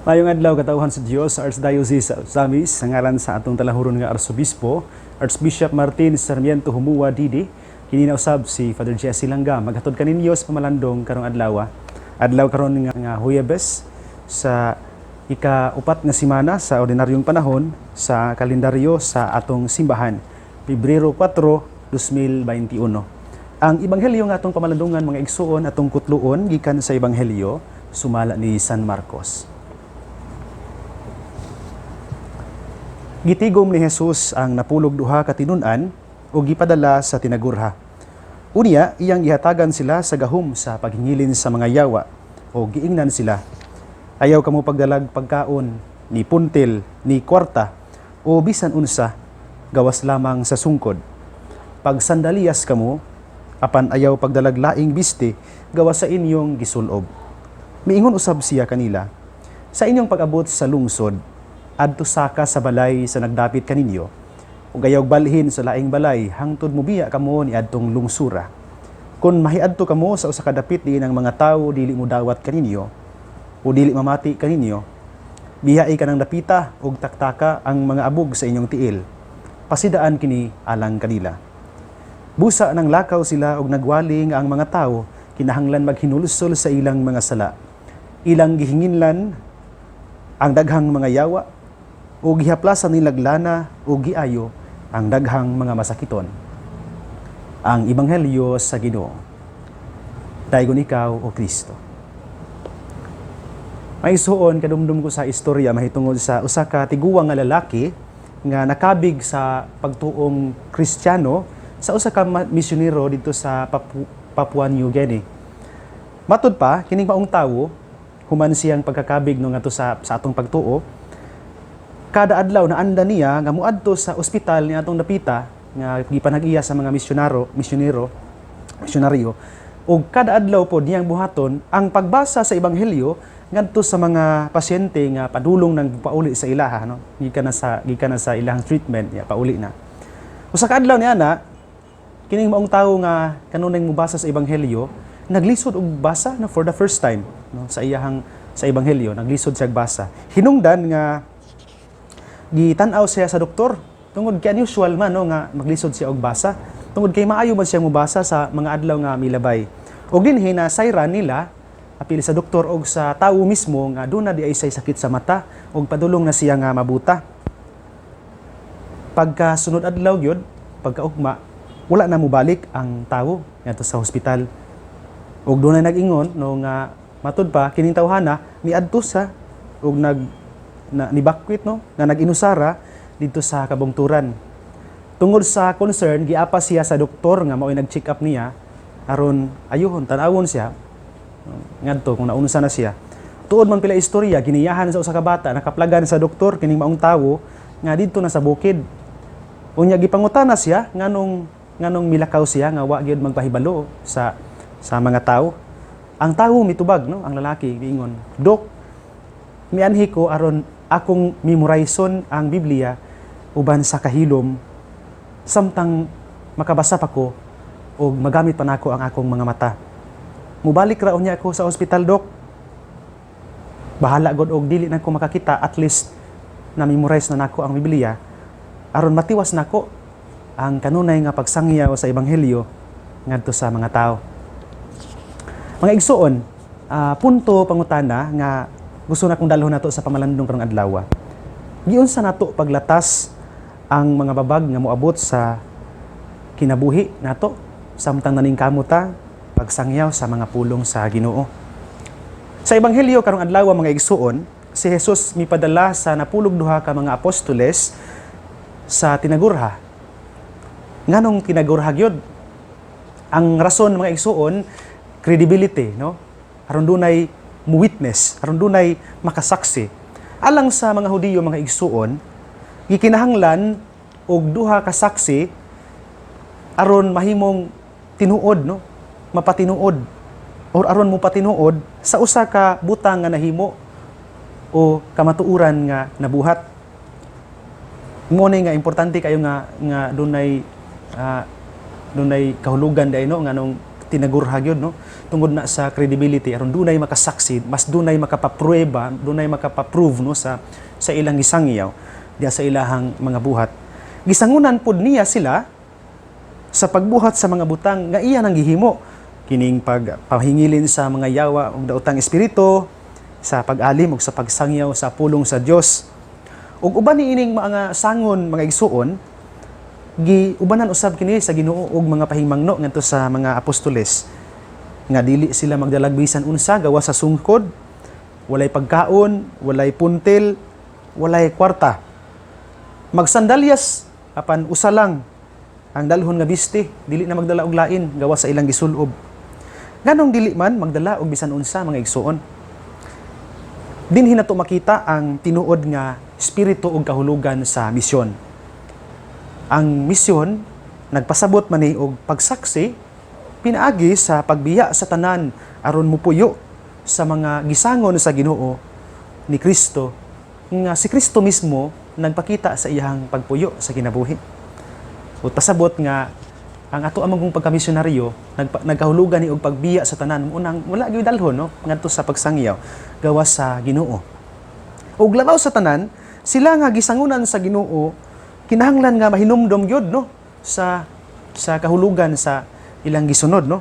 Mayong adlaw katawhan sa Dios sa Archdiocese sa Zamis sa ngalan sa atong talahuron nga Arsobispo, Archbishop Martin Sarmiento Humua Didi, kini na usab si Father Jesse Langga maghatod kaninyo sa pamalandong karong adlaw. Adlaw karon nga Huwebes sa ika-upat nga semana sa ordinaryong panahon sa kalendaryo sa atong simbahan, Pebrero 4, 2021. Ang ebanghelyo nga atong pamalandungan mga igsuon atong kutluon gikan sa ebanghelyo sumala ni San Marcos. Gitigom ni Jesus ang napulog duha ka tinun-an o gipadala sa tinagurha. Unya, iyang gihatagan sila sa gahom sa paghingilin sa mga yawa o giingnan sila. Ayaw kamo pagdalag pagkaon, ni puntil, ni kwarta, o bisan unsa, gawas lamang sa sungkod. Pag sandalias kamo, apan ayaw pagdalag laing biste, gawas sa inyong gisulob. Miingon usab siya kanila, sa inyong pag-abot sa lungsod, adto saka sa balay sa nagdapit kaninyo, ug ayaw balhin sa laing balay hangtod mobiya kamo ni adtong lungsura. Kun mahiadto kamo sa usa ka dapit diin ang mga tawo dili mo dawat kaninyo o dili mamati kaninyo, bihai ka ng dapita ug taktaka ang mga abog sa inyong tiil. Pasidaan kini alang kanila. Busa ng lakaw sila ug nagwali nga ang mga tawo kinahanglan maghinulusol sa ilang mga sala. Ilang gihinginlan ang daghang mga yawa o gihaplasan nilag lana o giayo ang daghang mga masakiton. Ang ebanghelyo sa Ginoo. Daygon ikaw o Kristo. May suon kadumdum ko sa istorya mahitungod sa usa ka tiguwang nga lalaki nga nakabig sa pagtuong Kristiyano sa usa ka misyonero dito sa Papua New Guinea. Matud pa kining maong tawo human siyang pagkakabig no ngadto sa atong pagtuo. Kada adlaw na anda niya nga muadto sa ospital ni atong dapita nga gipanag-iya sa mga misyonaryo ug kada adlaw po niyang buhaton ang pagbasa sa ebanghelyo ngadto sa mga pasyente nga padulong nang pauli sa ilaha no gikan na sa ilahang treatment ya pauli na. Usa ka adlaw niya na kining maong tawo nga kanunay mobasa sa ebanghelyo naglisod og basa no for the first time no sa ebanghelyo naglisod siya basa. Hinungdan nga gitan-aw siya sa doktor tungod kay unusual man no nga maglisod siya og basa tungod kay maayo man siya mobasa sa mga adlaw nga milabay og dinhi na sayran nila apil sa doktor og sa tawo mismo nga duna di ay say sakit sa mata og padulong na siya nga mabuta. Pagka sunod adlaw gyud pagkaugma wala na mobalik ang tawo ngadto sa hospital og dunay nag-ingon no nga matud pa kining tawhana miadto sa og nibakwit no nga nag-inusara dito sa kabungturan. Tungod sa concern giapa siya sa doktor nga mao'y nag-check up niya aron ayuhon tan-awon siya ngadto kung naunsa na siya. Tuod man pila istorya giniyahan sa usa ka bata nakaplagan sa doktor kining maong tawo nga didto na sa bukid. Unya gipangutana siya nganong milakaw siya nga wa gyud magpahibalo sa mga tawo. Ang tawo mitubag no ang lalaki giingon, "Dok, mianhi ko aron akong memorizon ang Biblia uban sa kahilom samtang makabasa pa ko o magamit pa nako ang akong mga mata. Mubalik ra unya ako sa ospital, Dok. Bahala god og dili na ko makakita at least na memorize na nako ang Biblia aron matiwas nako ang kanunay nga pagsangyaw sa ebanghelyo ngadto sa mga tao." Mga igsuon, punto pangutana nga gusto na kong dalhon nato sa pamalandong karong adlaw. Giunsa nato paglatas ang mga babag nga moabot sa kinabuhi nato samtang naning kamuta pagsangyaw sa mga pulong sa Ginoo. Sa ebanghelyo karong adlaw mga igsuon, si Jesus mipadala sa napulog duha ka mga apostoles sa tinagurha. Nganong tinagurha gyud? Ang rason mga igsuon, credibility, no? Aron dunay mu-witness, aron dunay makasaksi. Alang sa mga Hudiyo mga igsuon, gikinahanglan og duha ka saksi aron mahimong tinuod no, mapatinuod or aron mo patinuod sa usa ka butang nga nahimo o kamatuuran nga nabuhat. Mo nga importante kayo nga dunay kahulugan day no nganong tinagurha gyud no, tungod na sa credibility aron dunay makasaksi, mas dunay makapaprueba, dunay makapaprove no sa ilang gisangyaw diya sa ilahang mga buhat. Gisangunan pod niya sila sa pagbuhat sa mga butang nga iya nang gihimo, kining pagpahingilin sa mga yawa ug daotang espiritu, sa pag-alim ug sa pagsangyaw sa pulong sa Dios. Ug uban ni ining mga sangon mga igsuon, giubanan usab kini sa Ginoo og mga pahimangno ngadto sa mga apostoles nga dili sila magdalag bisan unsa gawas sa sungkod, walay pagkaon, walay puntil, walay kwarta. Magsandalyas apan usa lang ang dalhon nga biste, dili na magdala og lain gawas sa ilang gisulob. Nganong dili man magdala og bisan unsa mga igsuon? Dinhi nato makita ang tinuod nga espiritu ug kahulugan sa misyon. Ang misyon nagpasabot man ni og pagsaksi pinaagi sa pagbiya sa tanan aron mupuyo sa mga gisangon sa Ginoo ni Kristo nga si Kristo mismo nagpakita sa iyang pagpuyo sa kinabuhi. Ug pasabot nga ang ato among pagkamisyonaryo nagkahulugan ni og pagbiya sa tanan unang wala gyud dalhon no ngadto sa pagsangyaw gawas sa Ginoo. Ug labaw sa tanan sila nga gisangunan sa Ginoo kinahanglan nga mahinumdom gyud no sa kahulugan sa ilang gisunod no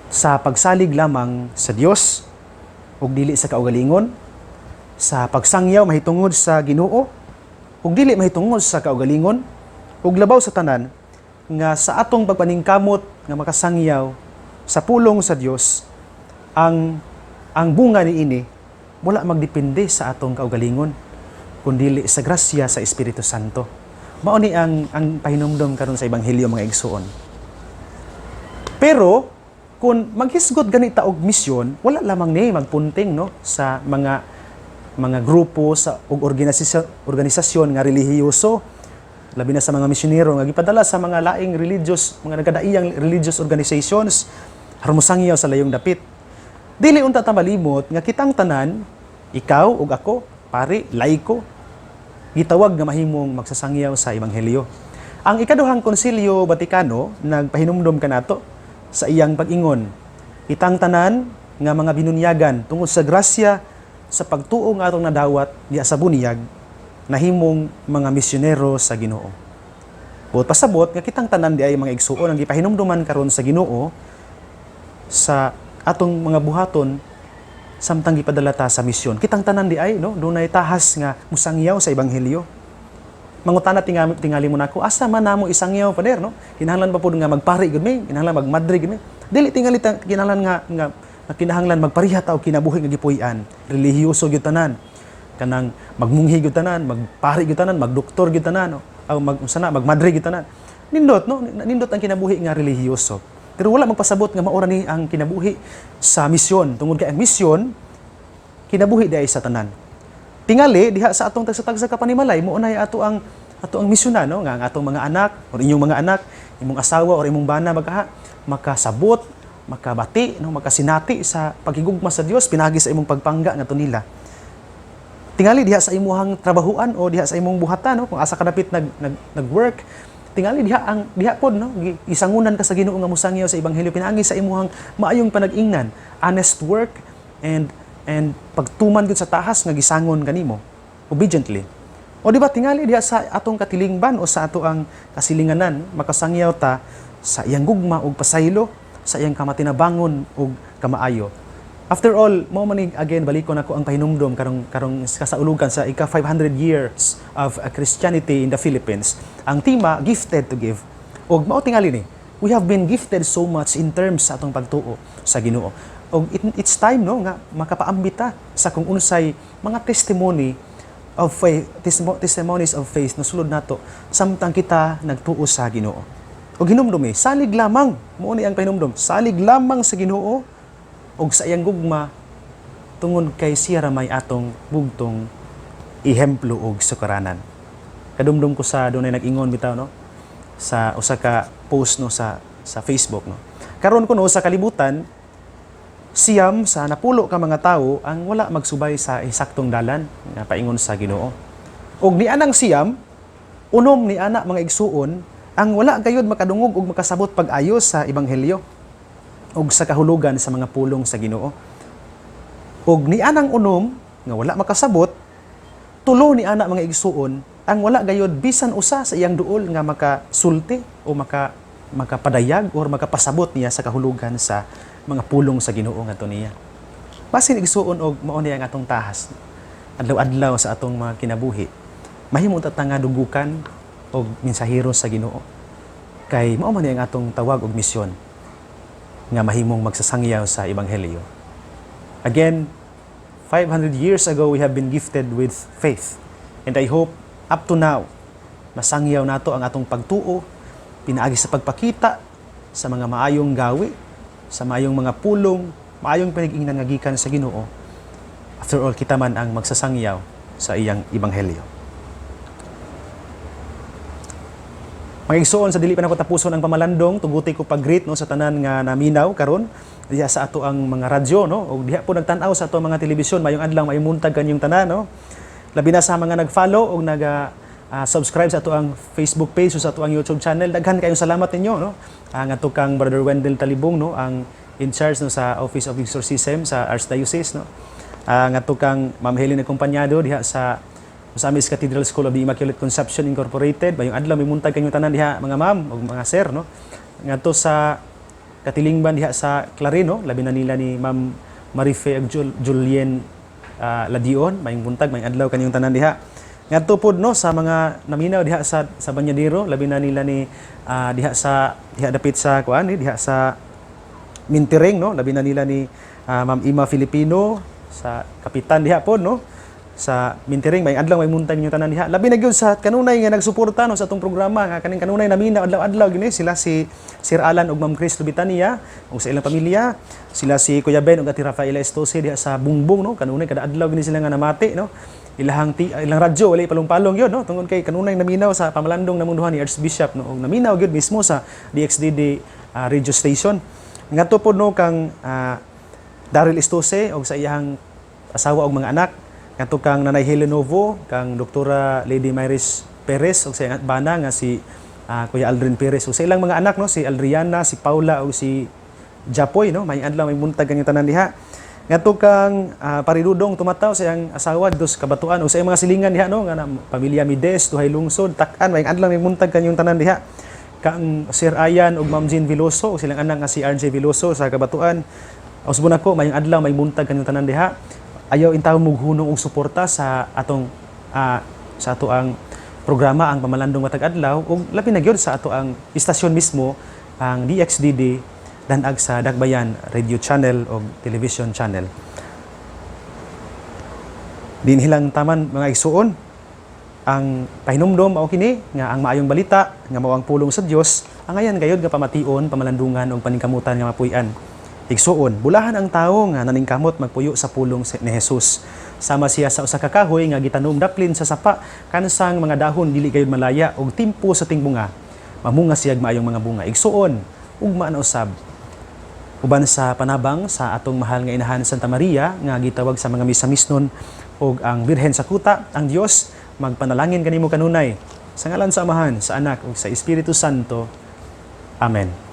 sa pagsalig lamang sa Dios ug dili sa kaugalingon, sa pagsangyaw mahitungod sa Ginoo ug dili mahitungod sa kaugalingon, ug labaw sa tanan nga sa atong pagpaningkamot nga makasangyaw sa pulong sa Dios ang bunga niini wala magdepende sa atong kaugalingon kundi sa grasya sa Espiritu Santo. Mao ni ang pahinumdom karon sa ebanghelyo mga igsuon. Pero kung maghisgot ganita og misyon, wala lamang ni magpunting no sa mga grupo sa ug organisasyon nga relihiyoso, labi na sa mga misyonero nga gipadala sa mga laing mga nagkadaiyang religious organizations aron mosangyaw sa layong dapit. Dili unta ta malimot nga kitang tanan, ikaw ug ako, pari, laiko, gitawag nga mahimong magsasangyaw sa ebanghelyo. Ang ikaduhang Konsilyo Vatikano nagpahinumdom kanato sa iyang pag-ingon, itang tanan nga mga binunyagan tungod sa grasya sa pagtuo nga atong nadawat diya sa bunyag nahimong mga misyonero sa Ginoo. Buot pasabot nga kitang tanan di ay mga igsuon ang gipahinumduman karon sa Ginoo sa atong mga buhaton samtang gipadala ta sa misyon. Kitang tanan di ay no dunay tahas nga musangyaw sa ebanghelyo. Mangutana tingali mo nako, asa man namo isangyaw pader no? Kinahanglan pa pud nga magpari gud mi, kinahanglan magmadre gud mi. Dili tingali kinahanglan nga kinahanglan magpariha ta og kinabuhi nga gipuy-an. Relihiyoso gyud tanan. Kanang magmunghi gyud tanan, magpari gyud tanan, magdoktor gyud tanan, no? Magmadre gyud tanan. Nindot no, nindot ang kinabuhi nga relihiyoso. Pero wala magpasabot nga maura ni ang kinabuhi sa misyon. Tungod kay ang misyon kinabuhi di ay sa tanan. Tingali diha sa atong tagsa-tagsa ka panimalay mo unay ato ang misyonan no nga ang atong mga anak or inyong mga anak, imong asawa or imong bana makasabot, makabati no, makasinati sa paghigugma sa Dios pinagi sa imong pagpangga ngadto nila. Tingali diha sa imuhang trabahuan o diha sa imong buhatan no kung asa ka dapit nag-work, tingali diha pod no isangunan ka sa Ginoo nga mosangyaw sa ebanghelyo pinaagi sa imuhang maayong panag-ingnan, honest work and pagtuman gud sa tahas nga gisangon kanimo obediently. O di ba tingali diha sa atong katilingban o sa ato ang kasilinganan makasangyaw ta sa iyang gugma ug pasaylo, sa iyang kamatinabangon ug kamaayo. After all, mo man again balikon ako ang pahinumdom karong kasaulugan sa ika 500 years of Christianity in the Philippines. Ang tema gifted to give. Og mao tingali ni, we have been gifted so much in terms sa atong pagtuo sa Ginoo. Og it's time no nga makapaambita sa kung unsay mga testimony of faith, testimonies of faith na sulod nato samtang kita nagtuo sa Ginoo. Og hinumdom salig lamang mo ni ang pahinumdom, salig lamang sa Ginoo og sa iyang gugma tungod kay siya ra may atong bugtong ihemplo og sukaranan. Kadumdum ko sa dunay nag-ingon bitaw no sa usa ka post no sa Facebook no. Karon kuno sa kalibutan siyam sa napulo ka mga tawo ang wala magsubay sa eksaktong dalan nga paingon sa Ginoo. Og ni anang siyam, unom ni ana mga igsuon ang wala gayud makadungog og makasabot pag-ayo sa ebanghelyo. og sa kahulugan sa mga pulong sa Ginoo. Og ni anang unom nga wala makasabot, tulo ni ana mga igsuon ang wala gayod bisan usa sa iyang duol nga makasulti o makapadayag or makapasabot niya sa kahulugan sa mga pulong sa Ginoo ngadto niya. Basin igsuon og mao niya ang atong tahas adlaw-adlaw sa atong mga kinabuhi. Mahimong ta nga dugukan og mensahero sa Ginoo. Kay mao man ang atong tawag og misyon nga mahimong magsasangyaw sa ebanghelyo. Again, 500 years ago we have been gifted with faith. And I hope up to now masangyaw nato ang atong pagtuo pinaagi sa pagpakita sa mga maayong gawi, sa maayong mga pulong, maayong pinag-ingnan nga gikan sa Ginoo. After all, kita man ang magsasangyaw sa iyang ebanghelyo. Mga igsoon, sa dili pa nako tapuson ang pamalandong, tuguti ko pag-greet no sa tanan nga naminaw karon diha sa ato ang mga radyo no, o diha po nagtan-aw sa ato mga telebisyon, mayong adlaw mayumuntag kanyong tanan no. Labi na sa mga nag-follow o subscribe sa ato ang Facebook page o sa ato ang YouTube channel. Daghan kayong salamat ninyo no. Ang ato kang Brother Wendell Talibong no, ang in charge no sa Office of Exorcism sa Archdiocese no. Ang ato kang Ma'am Helen Acompañado diha sa Misamis Cathedral School of the Immaculate Conception Incorporated. Bayong adlaw may muntag kanyong tanan diha mga ma'am o mga sir no. Ngadto sa Katilingban diha sa Clarino, labi na nila ni Ma'am Marife ag Julien Ladion, mayong muntag mayong adlaw kanyong tanan diha. Ngadto pod no sa mga naminaw diha sa Banyadero, labi na nila ni diha dapit sa kuan diha sa Mintiring no, labi na nila ni Ma'am Ima Filipino sa Kapitan diha pod no. Sa Mintiring may adlaw may muntag niyo tanan diha. Labi na gyud sa kanunay nga nagsuporta no sa atong programa nga kaning kanunay naminaw adlaw-adlaw gini sila si Sir Alan ug Ma'am Chris Lubitania ug sa ilang pamilya, sila si Kuya Ben ug Ati Rafaela Estose diha sa Bungbong no, kanunay kada adlaw gini sila nga namati no. Ilang radyo wala palong-palong gyud no tungod kay kanunay naminaw sa pamalandong namunduhan ni Archbishop no ug naminaw gyud mismo sa DXDD radio station. Ngadto pod no kang Daryl Estose ug sa iyang asawa ug mga anak. Ngadto kang Nanay Helen Novo, kang Doktora Lady Myris Perez ug sa iyang bana nga si Kuya Aldrin Perez ug sa ilang mga anak no, si Aldriana, si Paula ug si Japoy no, may adlaw may muntag kanyang tanan diha. Ngadto kang Paridudong tumataw sa iyang asawa dos kabatuan ug sa iyang mga silingan diha no nga pamilya Mides, Duhay Lungsod, Tak-an, may adlaw may muntag kanyang tanan diha. Kang Sir Ayan ug Ma'am Jean Veloso ug silang anak nga si RJ Veloso sa kabatuan. Usbon ako may adlaw may muntag kanyang tanan diha. Ayaw intaw mughunong og suporta sa atong sa ato ang programa ang Pamalandong Matag Adlaw ug labi na gyud sa ato ang istasyon mismo ang DXDD danag sa Dakbayan Radio Channel o Television Channel. Dinhilang taman mga igsuon ang pahinumdom mao kini nga ang maayong balita nga mao ang pulong sa Dios ang ayan gayud nga pamation, pamalandungan ug paningkamutan nga mapuy-an. Igsuon, bulahan ang tawo nga naningkamot magpuyo sa pulong ni Jesus. Sama siya sa usa ka kahoy nga gitanom daplin sa sapa kansang mga dahon dili gayud malaya og timpo sa tingbunga. Mamunga siyag maayong mga bunga. Igsuon, ugma na usab. Uban sa panabang sa atong mahal nga inahan Santa Maria nga gitawag sa mga misa-misnon og ang Birhen sa Kuta, ang Dios magpanalangin kanimo kanunay. Sa ngalan sa Amahan, sa Anak ug sa Espiritu Santo. Amen.